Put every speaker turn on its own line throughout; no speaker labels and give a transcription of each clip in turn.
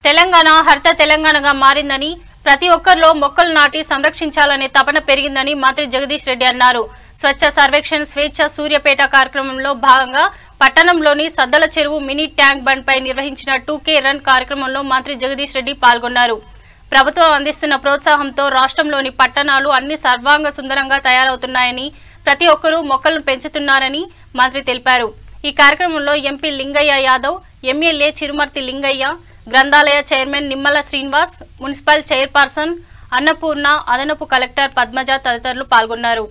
తెలంగాణ హరిత తెలంగాణగా మారిందని ప్రతి ఒక్కరిలో మొక్కలు నాటి సంరక్షించాలనే తపన పెరిగిందని మంత్రి జగదీష్ రెడ్డి అన్నారు. స్వచ్ఛ సర్వేక్షణ్ స్వేచ్ఛ సూర్యాపేట కార్యక్రమంలో భాగంగా పట్టణంలోని సద్దల చెరువు మినీ ట్యాంక్ బండ్ పై నిర్వహించిన 2K రన్ కార్యక్రమంలో మంత్రి జగదీష్ రెడ్డి పాల్గొన్నారు. ప్రభుత్వం అందిస్తున్న ప్రోత్సాహంతో రాష్ట్రంలోని పట్టణాలు అన్ని సర్వాంగ సుందరంగా తయారవుతున్నాయని, ప్రతి ఒక్కరూ మొక్కలను పెంచుతున్నారని మంత్రి తెలిపారు. ఈ కార్యక్రమంలో ఎంపీ లింగయ్య యాదవ్, ఎమ్మెల్యే చిరుమర్తి లింగయ్య, గ్రంథాలయ chairman Nimmala Srinivas, municipal chairperson Annapurna, అదనపు కలెక్టర్ పద్మజ తదితరులు పాల్గొన్నారు.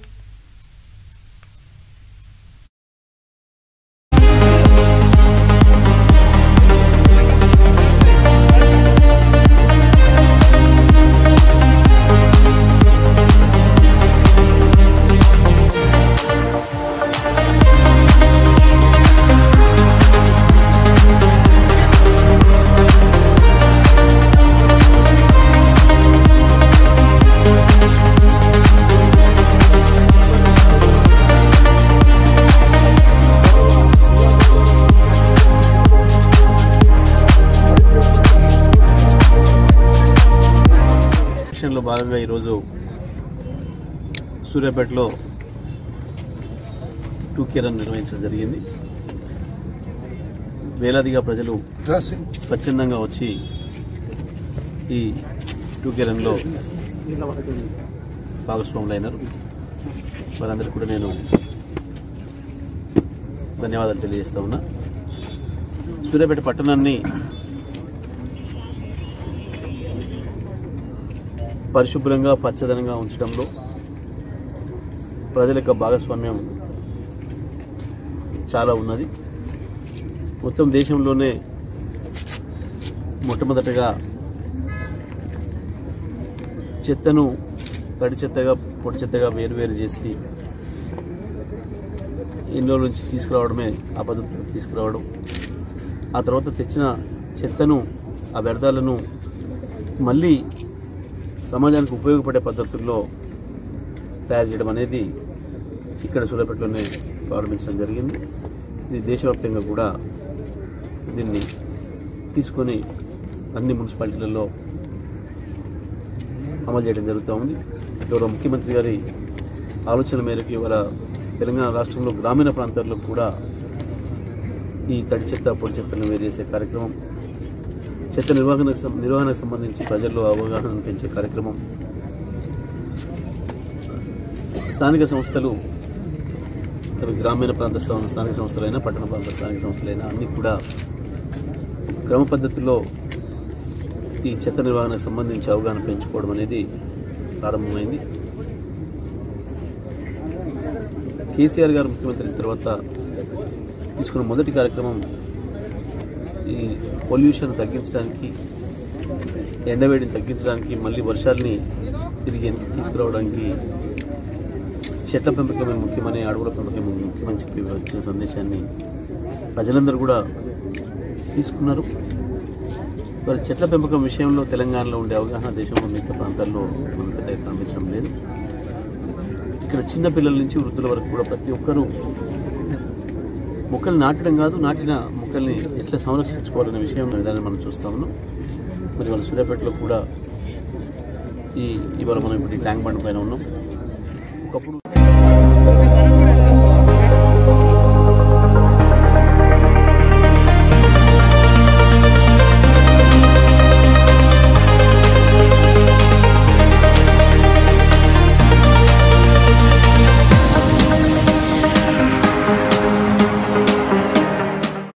లో భాగంగా ఈరోజు సూర్యాపేటలో 2K రన్ నిర్వహించడం జరిగింది. వేలాదిగా ప్రజలు స్వచ్ఛందంగా వచ్చి ఈ 2K రన్లో భాగస్వాములైనారు. వారందరికీ కూడా నేను ధన్యవాదాలు తెలియజేస్తా ఉన్నా. సూర్యాపేట పట్టణాన్ని పరిశుభ్రంగా పచ్చదనంగా ఉంచడంలో ప్రజల యొక్క భాగస్వామ్యం చాలా ఉన్నది. మొత్తం దేశంలోనే మొట్టమొదటగా చెత్తను తడి చెత్తగా పొడి చెత్తగా వేరువేరు చేసి ఇంట్లో నుంచి తీసుకురావడమే ఆ పద్ధతిలో తీసుకురావడం, ఆ తర్వాత తెచ్చిన చెత్తను, ఆ వ్యర్థాలను మళ్ళీ సమాజానికి ఉపయోగపడే పద్ధతుల్లో తయారు చేయడం అనేది ఇక్కడ సూర్యాపేటలోనే ప్రారంభించడం జరిగింది. ఇది దేశవ్యాప్తంగా కూడా దీన్ని తీసుకొని అన్ని మున్సిపాలిటీలలో అమలు చేయడం జరుగుతూ ఉంది. గౌరవ ముఖ్యమంత్రి గారి ఆలోచన మేరకు ఇవాళ తెలంగాణ రాష్ట్రంలో గ్రామీణ ప్రాంతాల్లో కూడా ఈ తడి చెత్త పొడి చెత్తను వేరు చేసే కార్యక్రమం, చెత్త నిర్వహణకు సంబంధించి ప్రజల్లో అవగాహన పెంచే కార్యక్రమం, స్థానిక సంస్థలు, అవి గ్రామీణ ప్రాంత స్థానిక సంస్థలైనా పట్టణ ప్రాంత స్థానిక సంస్థలైనా అన్నీ కూడా క్రమ పద్ధతిలో ఈ చెత్త నిర్వహణకు సంబంధించి అవగాహన పెంచుకోవడం అనేది ప్రారంభమైంది. కేసీఆర్ గారు ముఖ్యమంత్రి తర్వాత తీసుకున్న మొదటి కార్యక్రమం ఈ పొల్యూషన్ తగ్గించడానికి, ఎండవేడిని తగ్గించడానికి, మళ్ళీ వర్షాలని తిరిగి తీసుకురావడానికి చెట్ల పెంపకమే ముఖ్యమని, అడవుల పెంపకమే ముఖ్యమని చెప్పి వచ్చిన సందేశాన్ని ప్రజలందరూ కూడా తీసుకున్నారు. మరి చెట్ల పెంపకం విషయంలో తెలంగాణలో ఉండే అవగాహన దేశంలో మిగతా ప్రాంతాల్లో మనం పెద్దగా కనిపించడం లేదు. ఇక్కడ చిన్న పిల్లల నుంచి వృద్ధుల వరకు కూడా ప్రతి ఒక్కరూ మొక్కలు నాటడం కాదు, నాటిన మొక్కల్ని ఎట్లా సంరక్షించుకోవాలనే విషయం విధానం మనం చూస్తా ఉన్నాం. మరి వాళ్ళ సూర్యాపేటలో కూడా ఇవాళ మనం ఇప్పుడు ఈ ట్యాంక్ బండ్ పైన ఉన్నాం. ఒకప్పుడు